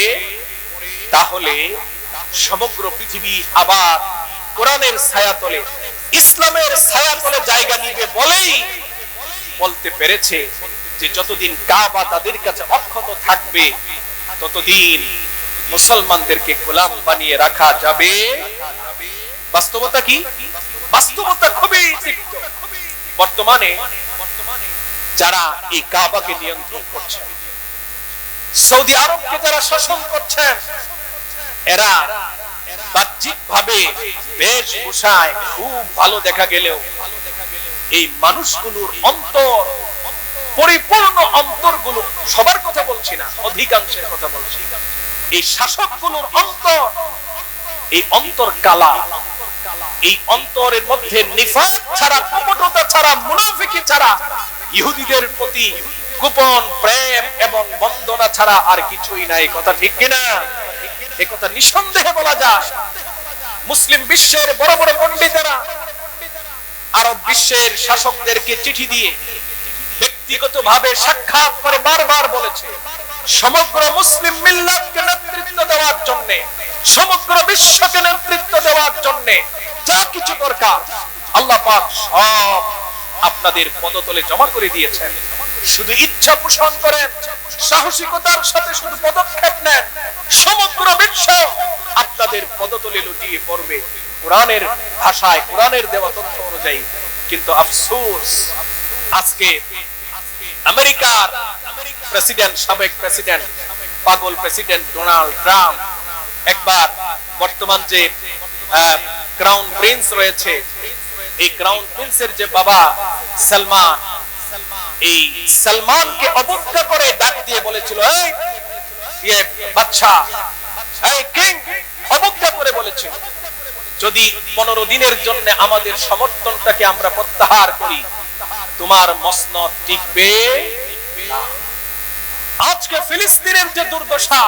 A: তাহলে সমগ্র পৃথিবী আবার কোরআনের ছায়াতলে, ইসলামের ছায়াতলে জায়গা নিবে বলেই বলতে পেরেছে যে যতদিন কাবা তাদের কাছে অক্ষত থাকবে ততদিন মুসলমানদেরকে গোলাম বানিয়ে রাখা যাবে। বাস্তবতা কি? বাস্তবতা খুবই তিক্ত। বর্তমানে যারা এই কাবাকে নিয়ন্ত্রণ করছেন, সৌদি আরবকে যারা শাসন করছেন, এরা বাহ্যিকভাবে বেশভূষায় খুব ভালো দেখা গেলেও এই মানুষগুলোর অন্তর, পরিপূর্ণ অন্তরগুলো, সবার কথা বলছি না, অধিকাংশের কথা বলছি, এই শাসকগুলোর অন্তর, এই অন্তর কালা, এই অন্তরের মধ্যে নিফাক ছাড়া, কপটতা ছাড়া, মুনাফিকি ছাড়া, ইহুদিদের প্রতি গোপন প্রেম এবং বন্দনা ছাড়া আর কিছুই নাই। কথা ঠিক কিনা? এই কথা নিঃসন্দেহে বলা যায়। মুসলিম বিশ্বের বড় বড় পণ্ডিতেরা আরব বিশ্বের শাসকদেরকে চিঠি দিয়ে ব্যক্তিগতভাবে সাক্ষাৎ করে বারবার বলেছে, সমগ্র মুসলিম মিল্লাতকে নেতৃত্ব দেওয়ার জন্য, সমগ্র বিশ্বকে নেতৃত্ব দেওয়ার জন্য যা কিছু দরকার আল্লাহ পাক সব আপনাদের পদতলে জমা করে দিয়েছেন। শুধু ইচ্ছা পোষণ করেন, সাহসিকতার সাথে শুধু পদক্ষেপ নেন, সমগ্র বিশ্ব আপনাদের পদতলে লুটিয়ে পড়বে কোরআনের ভাষায়, কোরআনের দেওয়া তথ্য অনুযায়ী। কিন্তু আফসোস, আজকে আমেরিকার প্রেসিডেন্ট, সাবেক প্রেসিডেন্ট, পাগল প্রেসিডেন্ট ডোনাল্ড ট্রাম্প, একবার বর্তমান যে ক্রাউন প্রিন্স রয়েছে, এই ক্রাউন প্রিন্সের যে বাবা সালমান, এই সালমানকে অবজ্ঞা করে ডাক দিয়ে বলেছিল, এই বাদশা, এই কিং, অবজ্ঞা করে বলেছিল, যদি 15 দিনের জন্য আমাদের সমর্থনটাকে আমরা প্রত্যাহার করি, তোমার মসনদ টিকবে না। আজকে ফিলিস্তিনের যে দুর্দশা,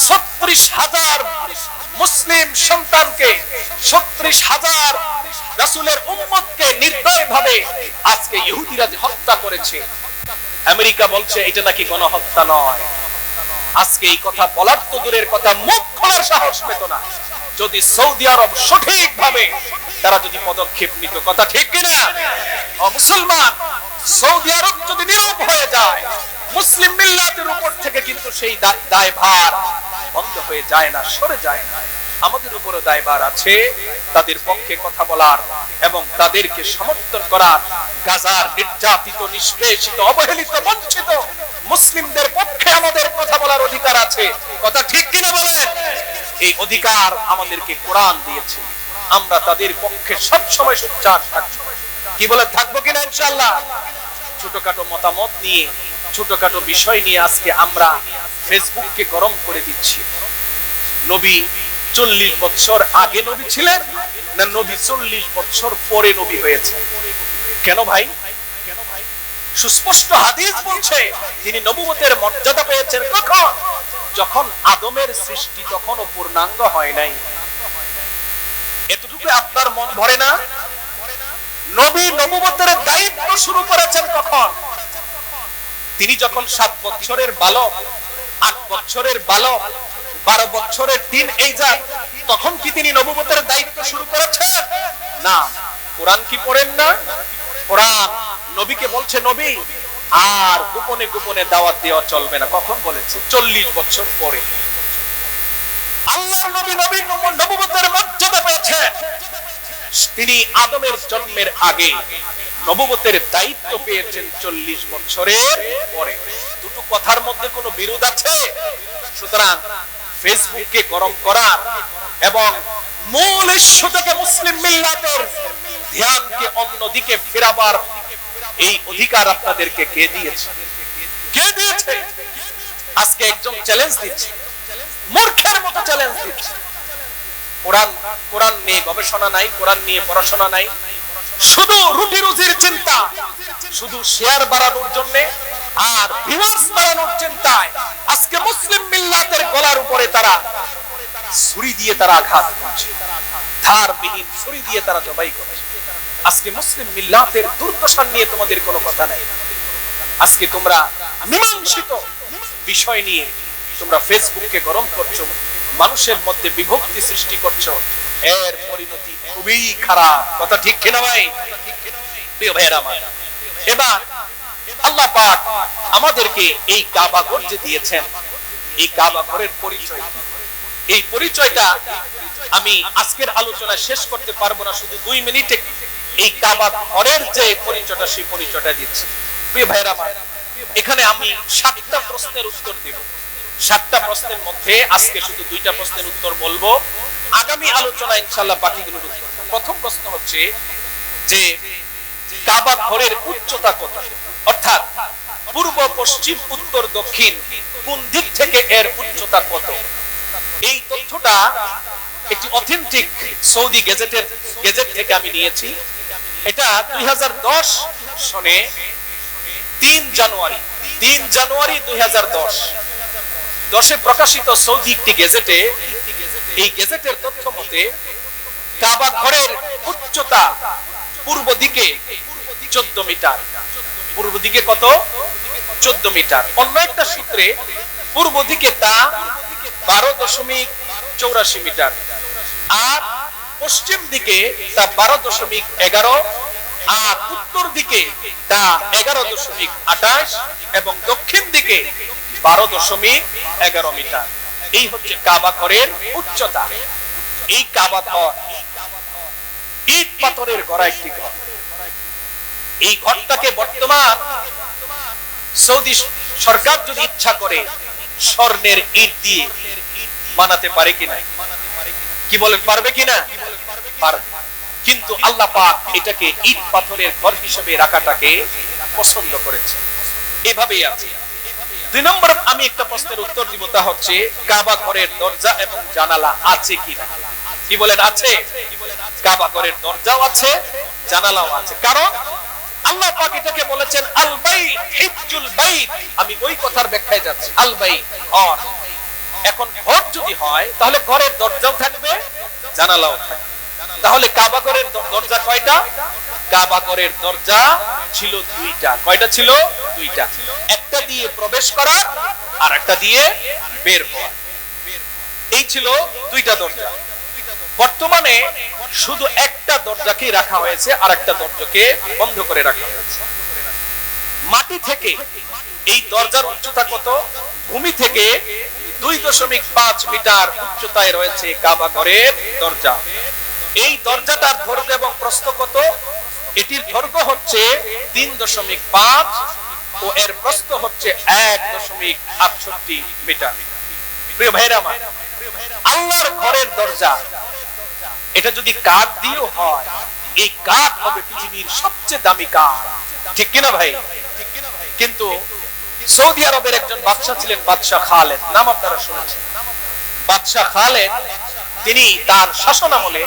A: 36,000 মুসলিম সন্তানকে, 36,000 রাসূলের উম্মতকে নির্দয়ভাবে আজকে ইহুদিরা যে হত্যা করেছে, আমেরিকা বলছে এটা নাকি গণহত্যা নয়। আজকে এই কথা বলার তো দূরের কথা, মুখ খোলার সাহস পেত না যদি সৌদি আরব সঠিকভাবে তারা যদি পদক্ষেপ নিত। কথা ঠিক কিনা? মুসলমান, সৌদি আরব যদি নীরব হয়ে যায়, মুসলিম মিল্লাতের উপর থেকে কিন্তু সেই দায়ভার বন্ধ হয়ে যায় না, সরে যায় না। আমাদের উপরও দায়ভার আছে তাদের পক্ষে কথা বলার এবং তাদেরকে সমর্থন করার। গাজার নির্যাতিত, নিষ্পেষিত, অবহেলিত, বঞ্চিত মুসলিমদের পক্ষে আমাদের কথা বলার অধিকার আছে। কথা ঠিক কিনা বলেন? এই অধিকার আমাদেরকে কোরআন দিয়েছে। আমরা তাদের পক্ষে সব সময় সোচ্চার থাকবো। কি বলে থাকবো কিনা? ইনশাআল্লাহ। ছোটখাটো মতামত নিয়ে, ছোটখাটো বিষয় নিয়ে আজকে আমরা ফেসবুককে গরম করে দিচ্ছি। নবী 40 বছর আগে নবী ছিলেন না নবী 40 বছর পরে নবী হয়েছেন? কেন ভাই? সুস্পষ্ট হাদিস বলছে তিনি নবুয়তের মর্যাদা পেয়েছেন কখন? যখন আদমের সৃষ্টি তখনও পূর্ণাঙ্গ হয় নাই। এতটুকু আপনার মন ভরে না? নবী নবুয়তের দায়িত্ব শুরু করেছেন কখন? তিনি যখন 7 বছরের বালক, 8 বছরের বালক, 12 বছরের টিন এজার, তখন কি তিনি নবুয়তের দায়িত্ব শুরু করেছেন? না। কোরআন কি পড়েন না? কোরআন নবীকে বলছে, নবী আর গোপনে গোপনে দাওয়াত দেওয়া চলবে না। কখন বলেছে? 40 বছর পরে। আল্লাহর নবী নবুয়তের মর্যাদা পেয়েছেন তিনি আদমের জন্মের আগে, নবুয়তের দায়িত্ব পেয়েছেন 40 বছরের পরে। দুটো কথার মধ্যে কোনো বিরোধ আছে? সুতরাং ফেসবুককে গরম করা এবং মূল ইস্যু থেকে মুসলিম মিল্লাতের ধ্যানকে অন্যদিকে ফেরাবার এই অধিকার আপনাদেরকে কে দিয়েছে? কে দিয়েছে? আজকে একজন চ্যালেঞ্জ দিচ্ছে, মূর্খের মতো চ্যালেঞ্জ দিচ্ছে। কোরআন নিয়ে গবেষণা নাই, কোরআন নিয়ে পড়াশোনা নাই, শুধু রুটি রুজির চিন্তা, শুধু শেয়ার বাড়ানোর জন্য আর ভিউয়ার্স বাড়ানোর চিন্তায় আজকে মুসলিম মিল্লাতের গলার উপরে তারা ছুরি দিয়ে তারা আঘাত করছে, ধারবিহীন ছুরি দিয়ে তারা জবাই করছে। আজকে মুসলিম মিল্লাতের দুর্দশা নিয়ে তোমাদের কোনো কথা নাই। আজকে তোমরা মীমাংসিত বিষয় নিয়ে তোমরা ফেসবুককে গরম করছো, মানুষের মধ্যে বিভক্তি সৃষ্টি করছো। এর পরিণতি খুবই খারাপ। কথা ঠিক কিনা ভাই? প্রিয় ভাইরা আমার, এবার আল্লাহ পাক আমাদেরকে এই কাবা ঘর যে দিয়েছেন, এই কাবা ঘরের পরিচয় কি? এই পরিচয়টা আমি আজকের আলোচনা শেষ করতে পারবো না, শুধু 2 মিনিটে এই কাবা ঘরের যে পরিচয়টা, সেই পরিচয়টা দিচ্ছি। প্রিয় ভাইরা আমার, এখানে আমি 7টা প্রশ্নের উত্তর দেব। 7টা প্রশ্নের মধ্যে আজকে শুধু 2টা প্রশ্নের উত্তর বলবো, আগামী আলোচনা ইনশাআল্লাহ বাকিগুলোর উত্তর। প্রথম প্রশ্ন হচ্ছে যে কাবা ঘরের উচ্চতা কত, অর্থাৎ পূর্ব, পশ্চিম, উত্তর, দক্ষিণ কোন দিক থেকে এর উচ্চতা কত? এই তথ্যটা একটি অথেন্টিক সৌদি গেজেট থেকে আমি নিয়েছি। এটা 2010 সনে 3 জানুয়ারি 2010 প্রকাশিত সৌদি একটি গেজেটে, এই গেজেটের তথ্য মতে কাবা ঘরের উচ্চতা পূর্ব দিকে 14 মিটার। পূর্ব দিকে কত? 14 মিটার। অন্য একটা সূত্রে পূর্ব দিকে তা 12.84 মিটার, আর পশ্চিম দিকে তা 12.11, আর উত্তর দিকে তা 11.28 এবং দক্ষিণ দিকে 12.11 মিটার। এই হচ্ছে কাবা ঘরের উচ্চতা। এই কাবা ঘর ইট পাথরের গড়া একটি ঘর। এই ঘরটাকে বর্তমান সৌদি সরকার যদি ইচ্ছা করে স্বর্ণের ইট দিয়ে বানাতে পারে কিনা? কি বলেন, পারবে কিনা? পারবে। কিন্তু আল্লাহ পাক এটাকে ইট পাথরের ঘর হিসেবে রাখাটাকে পছন্দ করেছে। এভাবেই আছে। 2 নম্বর আমি একটা প্রশ্নের উত্তর দিব, তা হচ্ছে কাবা ঘরের দরজা এবং জানালা আছে কিনা? কি বলেন, আছে? কাবা ঘরের দরজাও আছে, জানালাও আছে। কারণ আল্লাহ পাক এটাকে বলেছেন আল বাইত হিজ্জুল বাইত। আমি ওই কথার ব্যাখ্যায় যাচ্ছি। আল বাইত ঘর। এখন ঘর যদি হয় তাহলে ঘরের দরজাও থাকবে, জানালাও থাকবে। তাহলে কাবা ঘরের দরজা কয়টা? কাবা ঘরের দরজা ছিল 2টা। কয়টা ছিল? 2টা। একটা দিয়ে প্রবেশ করা আর একটা দিয়ে বের হওয়া। এই ছিল 2টা দরজা। বর্তমানে শুধু একটা দরজাকে রাখা হয়েছে, আর একটা দরজাকে বন্ধ করে রাখা হয়েছে। মাটি থেকে এই দরজার উচ্চতা কত? ভূমি থেকে 2.5 মিটার উচ্চতায় রয়েছে কাবা ঘরের দরজা। এই দরজাটার দৈর্ঘ্য এবং প্রস্থ কত? এটির দৈর্ঘ্য হচ্ছে 3.5 ও এর প্রস্থ হচ্ছে 1.68 মিটার। প্রিয় ভাইরা আমার, আল্লাহর ঘরের দরজা এটা যদি কাঠ দিয়েও হয়, এই কাঠ হবে পৃথিবীর সবচেয়ে দামি কাঠ, ঠিক কিনা ভাই? কিন্তু সৌদি আরবের একজন বাদশা ছিলেন, বাদশা খালেদ, নাম আপনারা শুনেছেন। বাদশা খালেদ তিনি তার শাসনামলে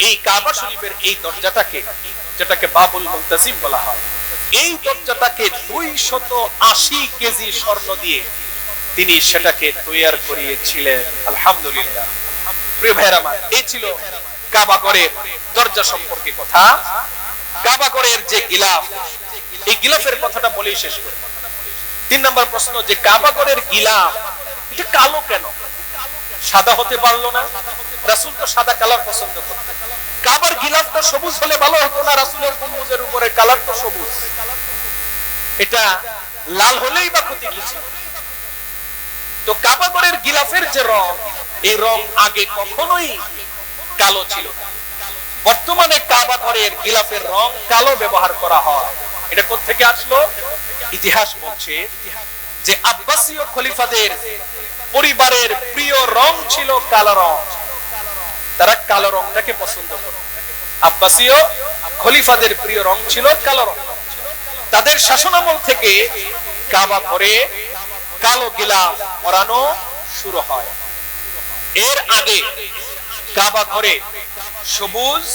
A: এই কাবা শরীফের এই দরজাটাকে, যেটাকে বাবুল মুলতাজিম বলা হয়, এই দরজাটাকে 280 কেজি স্বর্ণ দিয়ে তিনি সেটাকে তৈরি করিয়েছিলেন। আলহামদুলিল্লাহ। প্রিয় ভাইরা আমার, এই ছিল কাবা ঘরের দরজা সম্পর্কে কথা। কাবা ঘরের যে গিলাফ, এই গিলাফের কথাটা বলেই শেষ করি। 3 নম্বর প্রশ্ন, যে কাবা ঘরের গিলাফ এটা কালো কেন? সাদা হতে পারলো না? রাসূল তো সাদা কালার পছন্দ করতেন। কাবার গিলাফটা সবুজ হলে ভালো হতো না? রাসূলের গম্বুজের উপরে কালার তো সবুজ, এটা লাল হলেই বা ক্ষতি কি ছিল? তো কাবা ঘরের গিলাফের যে রং, এই রং আগে কখনোই কালো ছিল না। বর্তমানে কাবা ঘরের গিলাফের রং কালো ব্যবহার করা হয়। এটা কোথা থেকে আসলো? ইতিহাস বলছে যে আব্বাসীয় খলিফাদের পরিবারের প্রিয় রং ছিল কালো রং। তারা কালো রংটাকে পছন্দ করত। আব্বাসীয় খলিফাদের প্রিয় রং ছিল কালো রং। তাদের শাসনামল থেকে কাবা ঘরে কালো গিলাফ পরানো শুরু হয়। এর আগে কাবা ঘরে সবুজ,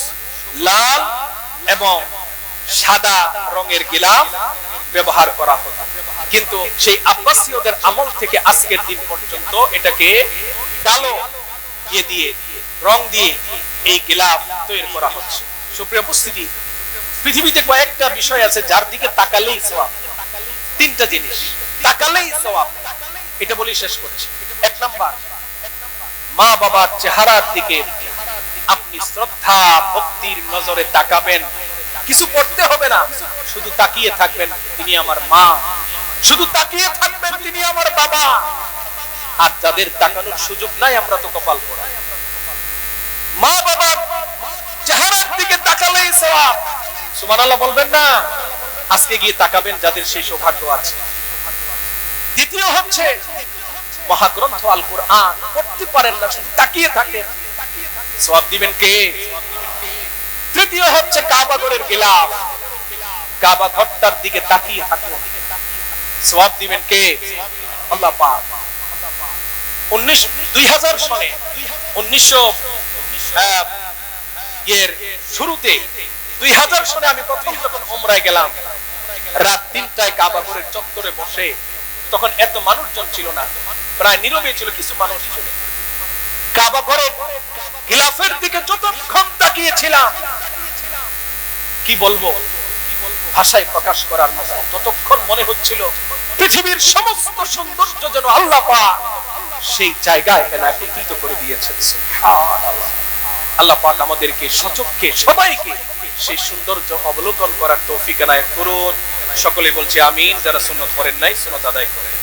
A: লাল এবং সাদা রঙের গিলাফ ব্যবহার করা হতো। কিন্তু সেই আব্বাসীয়দের আমল থেকে আজকের দিন পর্যন্ত এটাকে কালো দিয়ে রং দিয়ে এই গিলাফ তৈরি করা হচ্ছে। সুপ্রিয় উপস্থিতি, পৃথিবীতে কয়েকটা বিষয় আছে যার দিকে তাকালেই সওয়াব। 3টা জিনিস, তাকালেই সওয়াব। এটা বলি শেষ করছি। 1 নাম্বার, মা বাবার চেহারার দিকে আপনি শ্রদ্ধা ভক্তির নজরে তাকাবেন, কিছু করতে হবে না, শুধু তাকিয়ে থাকবেন তিনি আমার মা, শুধু তাকিয়ে থাকবেন তিনি আমার বাবা। আর যাদের তাকানোর সুযোগ নাই আমরা তো কপাল পোড়া। মা বাবা চেহারার দিকে তাকালেই সওয়াব, সুবহানাল্লাহ বলবেন না? আজকে গিয়ে তাকাবেন যাদের সেই সৌভাগ্য আছে। দ্বিতীয় হচ্ছে মহাগ্রন্থ আল কোরআন পড়তে পারেন না, শুধু তাকিয়ে থাকেন, সওয়াব দিবেন কে? তৃতীয় হচ্ছে কাবা ঘরের গিলাফ, কাবা ঘরটার দিকে তাকিয়ে থাকুন, সওয়াব দিবেন কে? আল্লাহ পাক। 2000 সনে 1900 এর শুরুতে 2000 সনে আমি প্রথম যখন উমরায় গেলাম, রাত 3টায় কাবা ঘরের চত্বরে বসে, তখন এত মানুষজন ছিল না, প্রায় নীরবে ছিল, কিছু মানুষ ছিল। কাবা ঘরের গিলাফের দিকে যতক্ষণ তাকিয়েছিলাম, কি বলবো, ভাষায় প্রকাশ করার মতো, ততক্ষণ মনে হচ্ছিল পৃথিবীর সমস্ত সৌন্দর্য যেন আল্লাহ পাক সেই জায়গায় এনে একত্রিত করে দিয়েছেন। সুবহানাল্লাহ। আল্লাহ পাক আমাদেরকে সচক্ষে সবাইকে সেই সৌন্দর্য অবলোকন করার তৌফিক এনায়েত করুন। সকলে বলছে আমিন। যারা সুন্নাত করেন নাই সুন্নাত আদায় করেন।